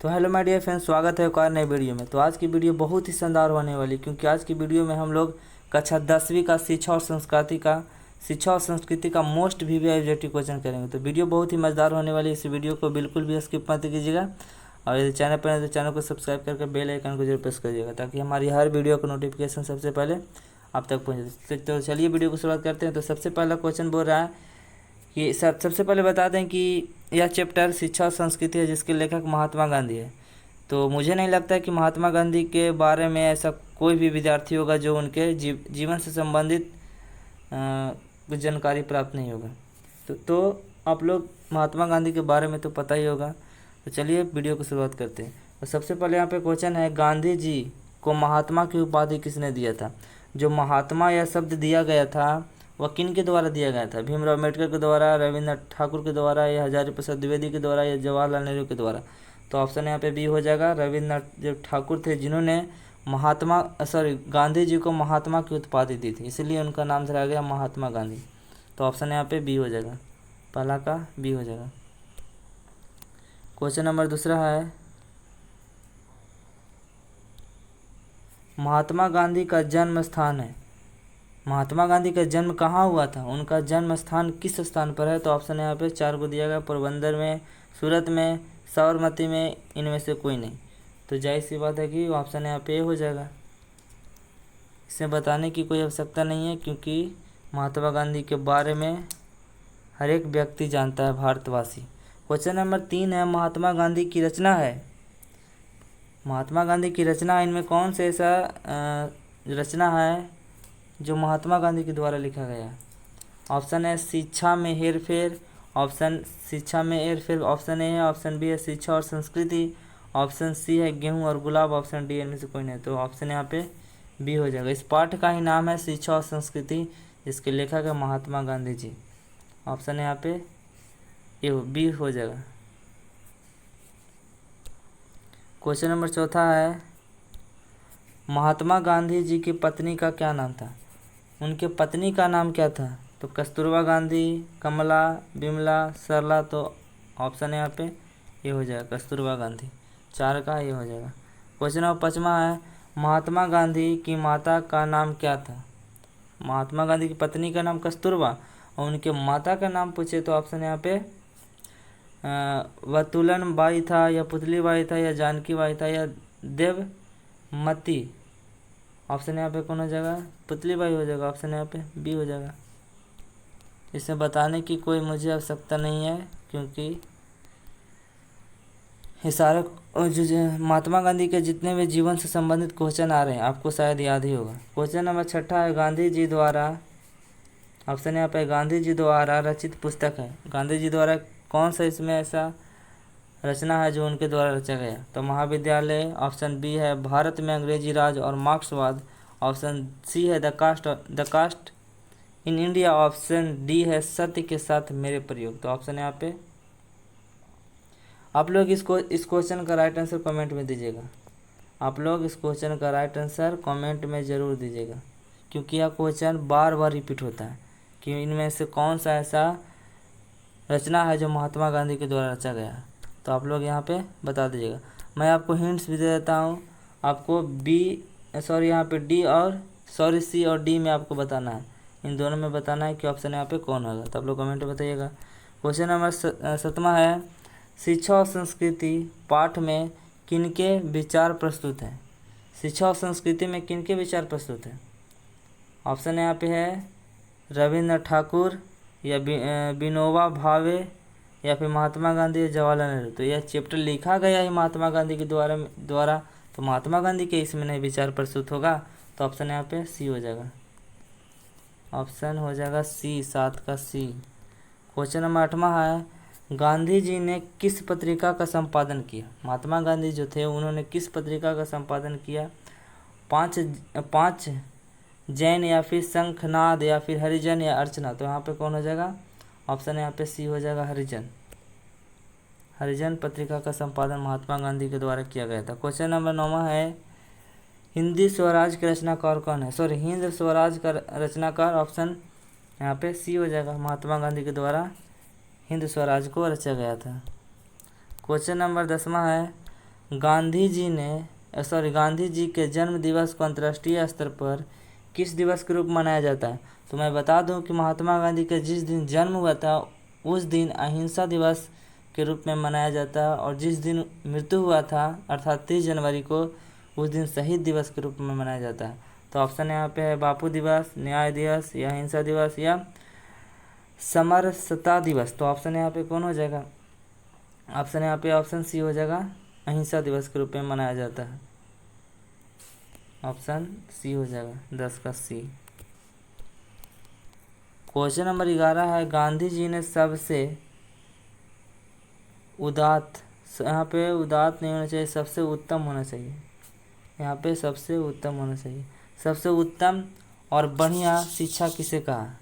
तो hello my dear friends, स्वागत है एक और नए वीडियो में। तो आज की वीडियो बहुत ही शानदार होने वाली, क्योंकि आज की वीडियो में हम लोग कक्षा 10वीं का शिक्षा और संस्कृति का मोस्ट वीवीआई ऑब्जेक्टिव क्वेश्चन करेंगे। तो वीडियो बहुत ही मज़ेदार होने वाली है। इस वीडियो को बिल्कुल भी स्किप मत कीजिएगा, और यदि चैनल पर है तो चैनल को सब्सक्राइब करके बेल आइकन को जरूर प्रेस करिएगा, ताकि हमारी हर वीडियो का नोटिफिकेशन सबसे पहले आप तक पहुँचे। तो चलिए वीडियो को शुरुआत करते हैं। तो सबसे पहला क्वेश्चन बोल रहा है कि सबसे पहले बता दें कि यह चैप्टर शिक्षा और संस्कृति है, जिसके लेखक महात्मा गांधी है। तो मुझे नहीं लगता कि महात्मा गांधी के बारे में ऐसा कोई भी विद्यार्थी होगा जो उनके जीवन से संबंधित कुछ जानकारी प्राप्त नहीं होगा। तो आप लोग महात्मा गांधी के बारे में तो पता ही होगा। तो चलिए वीडियो को शुरुआत करते हैं। तो सबसे पहले यहाँ पे क्वेश्चन है, गांधी जी को महात्मा की उपाधि किसने दिया था? जो महात्मा यह शब्द दिया गया था वह किन के द्वारा दिया गया था? भीमराव अम्बेडकर के द्वारा, रविंद्रनाथ ठाकुर के द्वारा, या हजारी प्रसाद द्विवेदी के द्वारा, या जवाहरलाल नेहरू के द्वारा? तो ऑप्शन यहाँ पे बी हो जाएगा। रविंद्रनाथ जो ठाकुर थे, जिन्होंने गांधी जी को महात्मा की उपाधि दी थी, इसलिए उनका नाम धरा गया महात्मा गांधी। तो ऑप्शन यहाँ पे बी हो जाएगा, पहला का बी हो जाएगा। क्वेश्चन नंबर दूसरा है, महात्मा गांधी का जन्म स्थान है। महात्मा गांधी का जन्म कहाँ हुआ था? उनका जन्म स्थान किस स्थान पर है? तो ऑप्शन यहाँ पे 4 को दिया गया, पोरबंदर में, सूरत में, साबरमती में, इनमें से कोई नहीं। तो जाहिर सी बात है कि ऑप्शन यहाँ पे हो जाएगा। इसे बताने की कोई आवश्यकता नहीं है, क्योंकि महात्मा गांधी के बारे में हर एक व्यक्ति जानता है, भारतवासी। क्वेश्चन नंबर 3 है, महात्मा गांधी की रचना है। महात्मा गांधी की रचना, इनमें कौन से ऐसा रचना है जो महात्मा गांधी के द्वारा लिखा गया? ऑप्शन है शिक्षा में हेरफेर, ऑप्शन ए है, ऑप्शन बी है शिक्षा और संस्कृति, ऑप्शन सी है गेहूं और गुलाब, ऑप्शन डी इनमें से कोई नहीं। तो ऑप्शन यहाँ पे बी हो जाएगा। इस पाठ का ही नाम है शिक्षा और संस्कृति, जिसके लेखक है महात्मा गांधी जी। ऑप्शन यहाँ पे बी हो जाएगा। क्वेश्चन नंबर 4 है, महात्मा गांधी जी की पत्नी का क्या नाम था? उनके पत्नी का नाम क्या था? तो कस्तूरबा गांधी, कमला, बिमला, सरला। तो ऑप्शन यहाँ पे ये हो जाएगा, कस्तूरबा गांधी। 4 का ये हो जाएगा। क्वेश्चन नंबर 5 है, महात्मा गांधी की माता का नाम क्या था? महात्मा गांधी की पत्नी का नाम कस्तूरबा, और उनके माता का नाम पूछे तो ऑप्शन यहाँ पे वतुलन बाई था, या पुतली बाई था, या जानकी बाई था, या देवमती। ऑप्शन यहाँ पे कौन हो जाएगा? पुतली बाई हो जाएगा। ऑप्शन यहाँ पे बी हो जाएगा। इसे बताने की कोई मुझे आवश्यकता नहीं है, क्योंकि ये सारे जो महात्मा गांधी के जितने भी जीवन से संबंधित क्वेश्चन आ रहे हैं आपको शायद याद ही होगा। क्वेश्चन नंबर 6 है, गांधी जी द्वारा, ऑप्शन यहाँ पे गांधी जी द्वारा रचित पुस्तक है। गांधी जी द्वारा कौन सा इसमें ऐसा रचना है जो उनके द्वारा रचा गया? तो महाविद्यालय, ऑप्शन बी है भारत में अंग्रेजी राज और मार्क्सवाद, ऑप्शन सी है the caste in India, option d है सत्य के साथ मेरे प्रयोग। तो ऑप्शन यहाँ पे आप लोग इस क्वेश्चन का राइट आंसर कमेंट में दीजिएगा। आप लोग इस क्वेश्चन का राइट आंसर कमेंट में ज़रूर दीजिएगा, क्योंकि यह क्वेश्चन बार बार रिपीट होता है कि इनमें से कौन सा ऐसा रचना है जो महात्मा गांधी के द्वारा रचा गया है। तो आप लोग यहाँ पे बता दीजिएगा। मैं आपको हिंट्स भी दे देता हूँ। आपको यहाँ पे सी और डी में आपको बताना है, इन दोनों में बताना है कि ऑप्शन यहाँ पे कौन होगा। तो आप लोग कमेंट में बताइएगा। क्वेश्चन नंबर 7 है, शिक्षा और संस्कृति पाठ में किनके विचार प्रस्तुत हैं? शिक्षा और संस्कृति में किनके विचार प्रस्तुत हैं? ऑप्शन यहाँ पे है रविंद्रनाथ ठाकुर, या विनोबा भावे, या फिर महात्मा गांधी, या जवाहरलाल नेहरू। तो यह चैप्टर लिखा गया है महात्मा गांधी के द्वारा, तो महात्मा गांधी के इसमें नहीं विचार प्रस्तुत होगा। तो ऑप्शन यहाँ पे सी हो जाएगा। ऑप्शन हो जाएगा सी, 7 का सी। क्वेश्चन नंबर 8 है, गांधी जी ने किस पत्रिका का संपादन किया? महात्मा गांधी जो थे उन्होंने किस पत्रिका का संपादन किया? 5 जैन, या फिर शंखनाद, या फिर हरिजन, या अर्चना। तो यहाँ पे कौन हो जाएगा? ऑप्शन यहाँ पे सी हो जाएगा, हरिजन पत्रिका का संपादन महात्मा गांधी के द्वारा किया गया था। क्वेश्चन नंबर 9 है, हिंदी स्वराज के रचनाकार कौन है? हिंद स्वराज का रचनाकार, ऑप्शन यहाँ पे सी हो जाएगा, महात्मा गांधी के द्वारा हिंद स्वराज को रचा गया था। क्वेश्चन नंबर 10 है, गांधी जी के जन्म दिवस को अंतर्राष्ट्रीय स्तर पर किस दिवस के रूप में मनाया जाता है? तो मैं बता दूं कि महात्मा गांधी का जिस दिन जन्म हुआ था उस दिन अहिंसा दिवस के रूप में मनाया जाता है, और जिस दिन मृत्यु हुआ था अर्थात 30 जनवरी को, उस दिन शहीद दिवस के रूप में मनाया जाता है। तो ऑप्शन यहाँ पे है बापू दिवस, न्याय दिवस, या अहिंसा दिवस, या समरसता दिवस। तो ऑप्शन यहाँ पे कौन हो जाएगा? ऑप्शन यहाँ पे ऑप्शन सी हो जाएगा, अहिंसा दिवस के रूप में मनाया जाता है। ऑप्शन सी हो जाएगा 10 का सी। क्वेश्चन नंबर 11 है, गांधी जी ने सबसे उदात्त, यहाँ पे उदात्त नहीं होना चाहिए, सबसे उत्तम होना चाहिए, यहाँ पे सबसे उत्तम होना चाहिए। सबसे उत्तम और बढ़िया शिक्षा किसे कहा?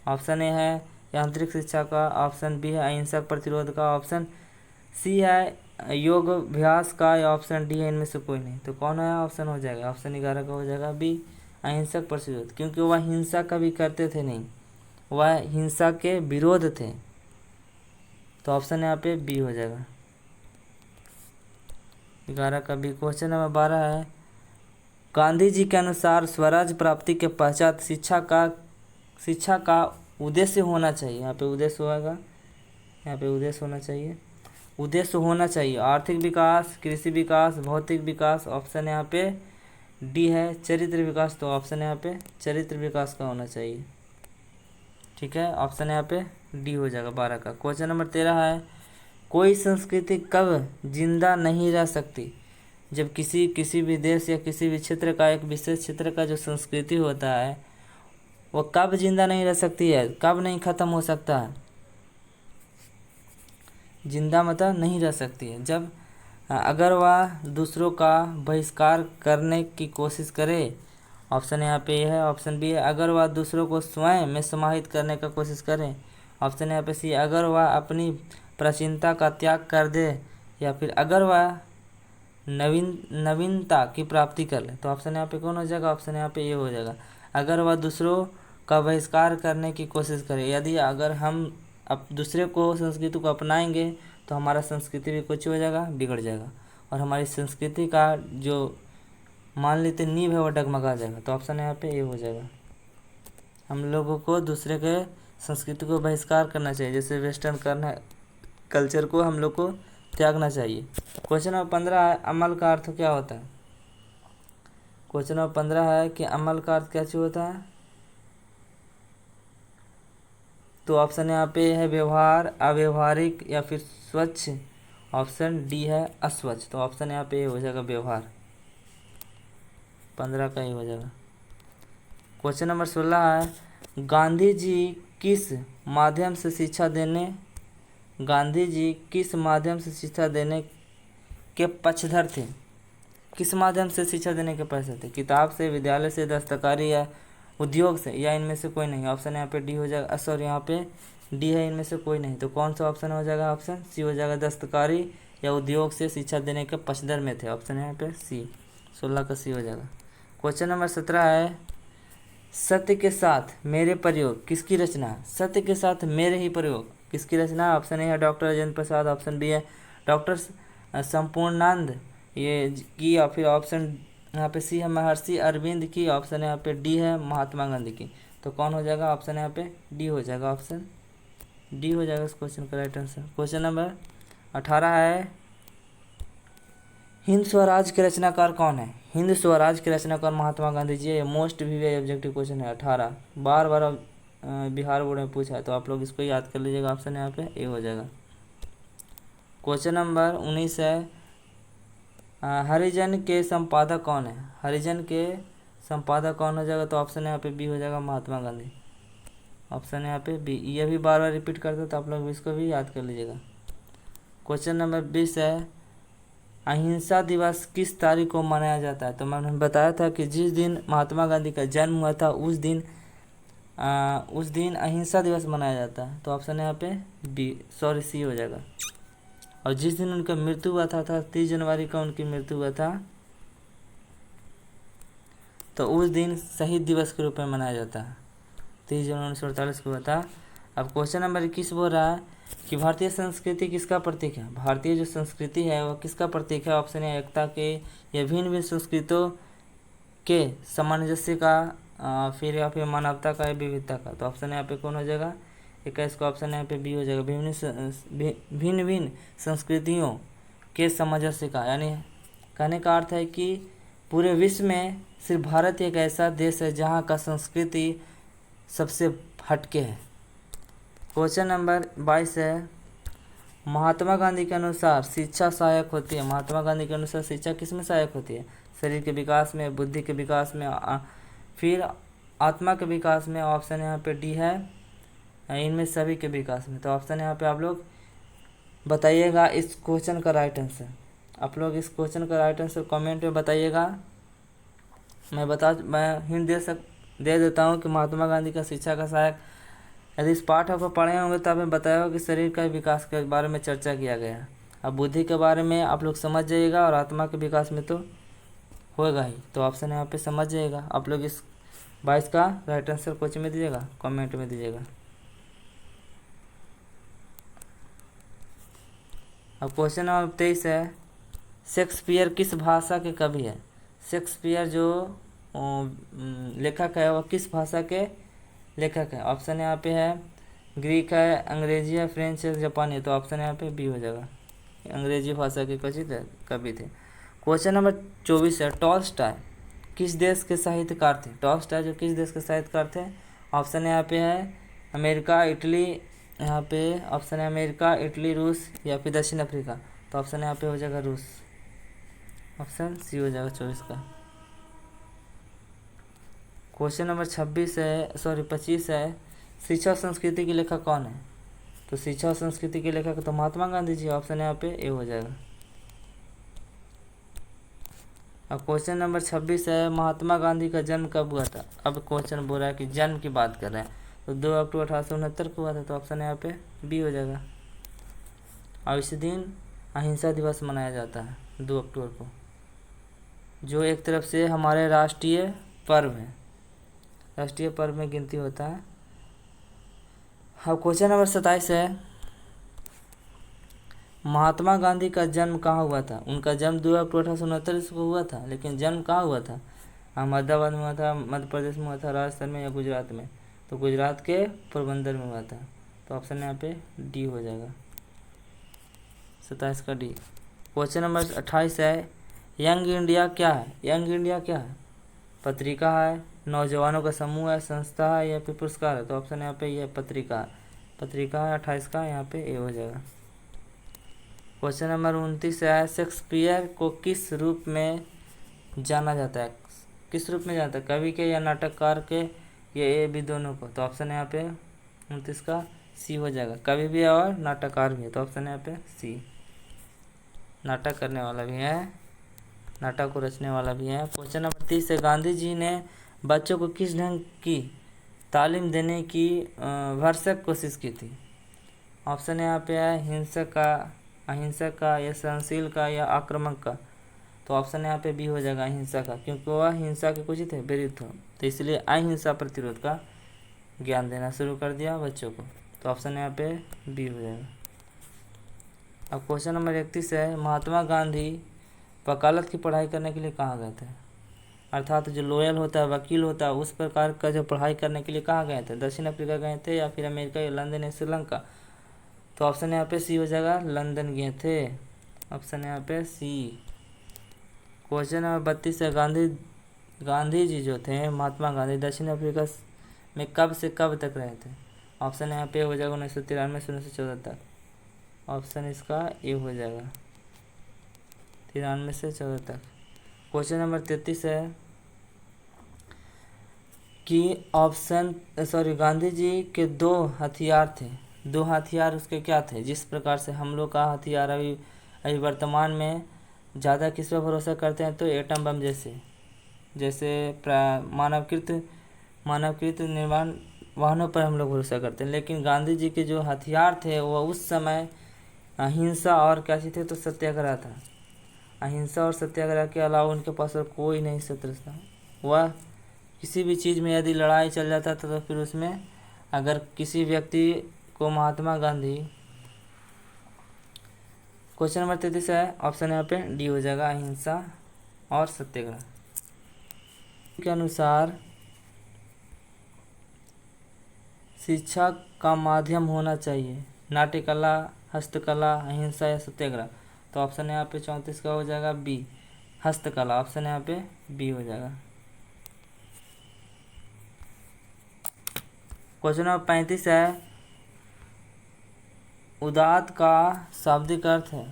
ऑप्शन ए है यांत्रिक शिक्षा का, ऑप्शन बी है अहिंसक प्रतिरोध का, ऑप्शन सी है योग अभ्यास का, या ऑप्शन डी है इनमें से कोई नहीं। तो कौन है ऑप्शन हो जाएगा? ऑप्शन 11 का हो जाएगा बी, अहिंसक प्रतिरोध, क्योंकि वह हिंसा कभी करते थे नहीं, वह हिंसा के विरोध थे। तो ऑप्शन यहाँ पे बी हो जाएगा 11 का बी। क्वेश्चन नंबर 12 है, गांधी जी के अनुसार स्वराज प्राप्ति के पश्चात शिक्षा का उद्देश्य होना चाहिए। यहाँ पे उद्देश्य होगा, यहाँ पे उद्देश्य होना चाहिए, उद्देश्य होना चाहिए आर्थिक विकास, कृषि विकास, भौतिक विकास। ऑप्शन यहाँ पे डी है चरित्र विकास। तो ऑप्शन यहाँ पे चरित्र विकास का होना चाहिए। ठीक है, ऑप्शन यहाँ पे डी हो जाएगा 12 का। क्वेश्चन नंबर 13 है, कोई संस्कृति कब जिंदा नहीं रह सकती? जब किसी भी देश या किसी भी क्षेत्र का, एक विशेष क्षेत्र का जो संस्कृति होता है वो कब जिंदा नहीं रह सकती है, कब नहीं खत्म हो सकता है? जिंदा मतलब नहीं रह सकती है जब अगर वह दूसरों का बहिष्कार करने की कोशिश करे। ऑप्शन यहाँ पे है, ऑप्शन बी है अगर वह दूसरों को स्वयं में समाहित करने का कोशिश करे, ऑप्शन यहाँ पे सी अगर वह अपनी प्राचीनता का त्याग कर दे, या फिर अगर वह नवीनता की प्राप्ति कर ले। तो ऑप्शन यहाँ पे कौन हो जाएगा? ऑप्शन यहाँ पे ये हो जाएगा, अगर वह दूसरों का बहिष्कार करने की कोशिश करे। यदि अगर हम अब दूसरे को संस्कृति को अपनाएंगे तो हमारा संस्कृति भी कुछ हो जाएगा, बिगड़ जाएगा, और हमारी संस्कृति का जो मान लेते नींव है वो डगमगा जाएगा। तो ऑप्शन यहाँ पे ये हो जाएगा, हम लोगों को दूसरे के संस्कृति को बहिष्कार करना चाहिए, जैसे वेस्टर्न कल्चर को हम लोग को त्यागना चाहिए। क्वेश्चन नंबर 15 है, अमल का अर्थ क्या होता है? क्वेश्चन नंबर 15 है कि अमल का अर्थ क्या चीज होता है? तो ऑप्शन यहाँ पे है व्यवहार, अव्यवहारिक, या फिर स्वच्छ। ऑप्शन डी है अस्वच्छ। तो ऑप्शन यहाँ पे हो जाएगा व्यवहार, 15 का ही हो जाएगा। क्वेश्चन नंबर 16 है, गांधी जी किस माध्यम से शिक्षा देने के पक्षधर थे? किस माध्यम से शिक्षा देने के पक्षधर थे? किताब से, विद्यालय से, दस्तकारी, या उद्योग से, या इनमें से कोई नहीं। ऑप्शन यहाँ पे डी हो जाएगा, सॉरी यहाँ पे डी है, इनमें से कोई नहीं। तो कौन सा ऑप्शन हो जाएगा? ऑप्शन सी हो जाएगा, दस्तकारी या उद्योग से शिक्षा देने के पक्षधर में थे। ऑप्शन यहाँ पे सी, 16 का सी हो जाएगा। क्वेश्चन नंबर 17 है, सत्य के साथ मेरे प्रयोग किसकी रचना है? सत्य के साथ मेरे ही प्रयोग किसकी रचना है? ऑप्शन ए है doctor Rajendra Prasad, option B है डॉक्टर संपूर्णानंद ये की, या फिर ऑप्शन यहाँ पे सी है महर्षि अरविंद की, ऑप्शन यहाँ पे डी है महात्मा गांधी की। तो कौन हो जाएगा? ऑप्शन यहाँ पे डी हो जाएगा, ऑप्शन डी हो जाएगा इस क्वेश्चन का राइट आंसर। क्वेश्चन नंबर 18 है, हिंद स्वराज के रचनाकार कौन है? हिंद स्वराज के रचनाकार महात्मा गांधी जी। ये मोस्ट वीवीआई ऑब्जेक्टिव क्वेश्चन है 18, बार बिहार बोर्ड में पूछा है, तो आप लोग इसको याद कर लीजिएगा। ऑप्शन यहाँ पे ए हो जाएगा। क्वेश्चन नंबर 19 है, हरिजन के संपादक कौन है? हरिजन के संपादक कौन हो जाएगा? तो ऑप्शन यहाँ पे बी हो जाएगा महात्मा गांधी। ऑप्शन यहाँ पे बी, ये भी बार बार रिपीट करते तो आप लोग इसको भी याद कर लीजिएगा। क्वेश्चन नंबर 20 है, अहिंसा दिवस किस तारीख को मनाया जाता है? तो मैंने बताया था कि जिस दिन महात्मा गांधी का जन्म हुआ था उस दिन अहिंसा दिवस मनाया जाता है। तो ऑप्शन यहाँ पे बी, सॉरी सी हो जाएगा। और जिस दिन उनका मृत्यु हुआ था 30 जनवरी का उनकी मृत्यु हुआ था, तो उस दिन शहीद दिवस के रूप में मनाया जाता है, 30 जनवरी 1948 को हुआ था। अब क्वेश्चन नंबर 21 बोल रहा है, कि भारतीय संस्कृति किसका प्रतीक है। भारतीय जो संस्कृति है वह किसका प्रतीक है। ऑप्शन है एकता के या भिन्न भिन्न संस्कृतियों के सामंजस्य का, फिर यहाँ पे मानवता का या विविधता का। तो ऑप्शन यहाँ पे कौन हो जाएगा 21 का ऑप्शन यहाँ पे बी हो जाएगा। भिन्न भिन्न संस्कृतियों के सामंजस्य का, यानी कहने का अर्थ है कि पूरे विश्व में सिर्फ भारत एक ऐसा देश है जहाँ का संस्कृति सबसे हटके है। क्वेश्चन नंबर 22 है, महात्मा गांधी के अनुसार शिक्षा सहायक होती है। महात्मा गांधी के अनुसार शिक्षा किस में सहायक होती है। शरीर के विकास में, बुद्धि के विकास में, फिर आत्मा के विकास में। ऑप्शन यहाँ पे डी है, इनमें सभी के विकास में। तो ऑप्शन यहाँ पे आप लोग बताइएगा इस क्वेश्चन का राइट आंसर। आप लोग इस क्वेश्चन का राइट आंसर कमेंट में बताइएगा। मैं हिंट दे देता हूँ कि महात्मा गांधी का शिक्षा का सहायक, यदि इस पाठ आपको पढ़े होंगे तो आपने बताया होगा कि शरीर का विकास के बारे में चर्चा किया गया। अब बुद्धि के बारे में आप लोग समझ जाइएगा और आत्मा के विकास में तो होगा ही। तो ऑप्शन यहाँ पे समझ जाइएगा। आप लोग इस 22 का राइट आंसर क्वेश्चन में दीजिएगा, कमेंट में दीजिएगा। अब क्वेश्चन नंबर 23 है, शेक्सपियर किस भाषा के कवि है। शेक्सपियर जो लेखक है वह किस भाषा के लेखक है। ऑप्शन यहाँ पे है ग्रीक है, अंग्रेजी है, फ्रेंच है, जापानी है। तो ऑप्शन यहाँ पे बी हो जाएगा, अंग्रेजी भाषा के कवि थे। क्वेश्चन नंबर 24 है, टॉल्स्टॉय किस देश के साहित्यकार थे। टॉल्स्टॉय जो किस देश के साहित्यकार थे। ऑप्शन यहाँ पे है अमेरिका, इटली, यहाँ पे ऑप्शन है अमेरिका, इटली, रूस या फिर दक्षिण अफ्रीका। तो ऑप्शन यहाँ पे हो जाएगा रूस, ऑप्शन सी हो जाएगा 24 का। क्वेश्चन नंबर 25 है, शिक्षा और संस्कृति के लेखक कौन है। तो शिक्षा और संस्कृति के लेखक तो महात्मा गांधी जी। ऑप्शन यहाँ पे ए हो जाएगा। अब क्वेश्चन नंबर 26 है, महात्मा गांधी का जन्म कब हुआ था। अब क्वेश्चन बोल रहा है कि जन्म की बात कर रहे हैं, तो 2 अक्टूबर 1869 को हुआ था। तो ऑप्शन यहाँ पे बी हो जाएगा। और इस दिन अहिंसा दिवस मनाया जाता है 2 अक्टूबर को, जो एक तरफ से हमारे राष्ट्रीय पर्व है, राष्ट्रीय पर्व में गिनती होता है। अब क्वेश्चन नंबर 27 है, महात्मा गांधी का जन्म कहाँ हुआ था। उनका जन्म 2 अक्टूबर 1869 को हुआ था, लेकिन जन्म कहाँ हुआ था। अहमदाबाद में हुआ था, मध्य प्रदेश में हुआ था, राजस्थान में या गुजरात में। तो गुजरात के पोरबंदर में हुआ था। तो ऑप्शन यहाँ पे डी हो जाएगा, 27 का डी। क्वेश्चन नंबर 28 है, यंग इंडिया क्या है। यंग इंडिया क्या है, पत्रिका है, नौजवानों का समूह है, संस्था है या फिर पुरस्कार है। तो ऑप्शन यहाँ पे ये पत्रिका है, 28 का यहाँ पे ए हो जाएगा। क्वेश्चन नंबर 29 है, शेक्सपियर को किस रूप में जाना जाता है। किस रूप में जाता है, कवि के या नाटककार के या ए बी दोनों को। तो ऑप्शन यहाँ पे 29 का सी हो जाएगा, कवि भी है और नाटककार भी है। तो ऑप्शन यहाँ पे सी, नाटक करने वाला भी है, नाटक को रचने वाला भी है। क्वेश्चन नंबर 30 है, गांधी जी ने बच्चों को किस ढंग की तालीम देने की भरसक कोशिश की थी। ऑप्शन यहाँ पे है हिंसक का, अहिंसक का या सहनशील का या आक्रामक का। तो ऑप्शन यहाँ पे बी हो जाएगा, अहिंसा का, क्योंकि वह हिंसा के कुछ थे विरुद्ध थे। तो इसलिए अहिंसा प्रतिरोध का ज्ञान देना शुरू कर दिया बच्चों को। तो ऑप्शन यहाँ पे बी हो जाएगा। अब क्वेश्चन नंबर 31 है, महात्मा गांधी वकालत की पढ़ाई करने के लिए कहाँ गए थे। अर्थात जो लॉयर होता है, वकील होता है, उस प्रकार का जो पढ़ाई करने के लिए कहाँ गए थे। दक्षिण अफ्रीका गए थे या फिर अमेरिका या लंदन या श्रीलंका। तो ऑप्शन यहाँ पे सी हो जाएगा, लंदन गए थे। ऑप्शन यहाँ पे सी। क्वेश्चन नंबर 32 है, गांधी जी जो थे, महात्मा गांधी दक्षिण अफ्रीका में कब से कब तक रहे थे। ऑप्शन यहाँ पे हो जाएगा 1993 से 1914 तक। ऑप्शन इसका ए हो जाएगा, 93 से 14 तक। क्वेश्चन नंबर 33 है कि गांधी जी के 2 हथियार थे। 2 हथियार उसके क्या थे, जिस प्रकार से हम लोग का हथियार अभी वर्तमान में ज़्यादा किस पर भरोसा करते हैं, तो एटम बम जैसे मानवकृत निर्माण वाहनों पर हम लोग भरोसा करते हैं। लेकिन गांधी जी के जो हथियार थे वह उस समय अहिंसा और क्या चीज़ थे, तो सत्याग्रह था। अहिंसा और सत्याग्रह के अलावा उनके पास और कोई नहीं शस्त्र था। वह किसी भी चीज़ में यदि लड़ाई चल जाता था तो फिर उसमें अगर किसी व्यक्ति को महात्मा गांधी क्वेश्चन नंबर 33 है, ऑप्शन यहाँ पे डी हो जाएगा, अहिंसा और सत्याग्रह के अनुसार शिक्षा का माध्यम होना चाहिए, नाट्य कला, हस्तकला, अहिंसा या सत्याग्रह। तो ऑप्शन यहाँ पे 34 का हो जाएगा बी, हस्तकला। ऑप्शन यहाँ पे बी हो जाएगा। क्वेश्चन नंबर 35 है, उदात्त का शाब्दिक अर्थ है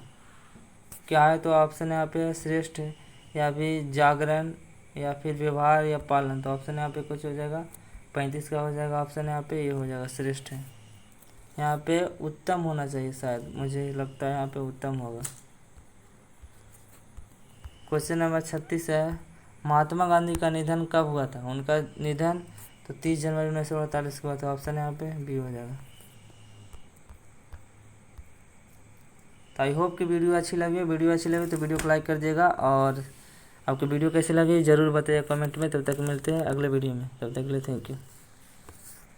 क्या है? तो ऑप्शन यहाँ पे श्रेष्ठ है, या फिर जागरण, या फिर व्यवहार या पालन। तो ऑप्शन यहाँ पे कुछ हो जाएगा, 35 का हो जाएगा ऑप्शन यहाँ पे ये हो जाएगा, श्रेष्ठ है। यहाँ पे उत्तम होना चाहिए, शायद मुझे लगता है यहाँ पे उत्तम होगा। क्वेश्चन नंबर 36 है, महात्मा गांधी का निधन कब हुआ था? उनका निधन तो 30 जनवरी 1948 को हुआ था। ऑप्शन यहाँ पे बी हो जाएगा। तो आई होप कि वीडियो अच्छी लगी तो वीडियो को लाइक कर दिएगा, और आपको वीडियो कैसी लगी ज़रूर बताइए कमेंट में। तब तक मिलते हैं अगले वीडियो में, तब तक के लिए थैंक यू।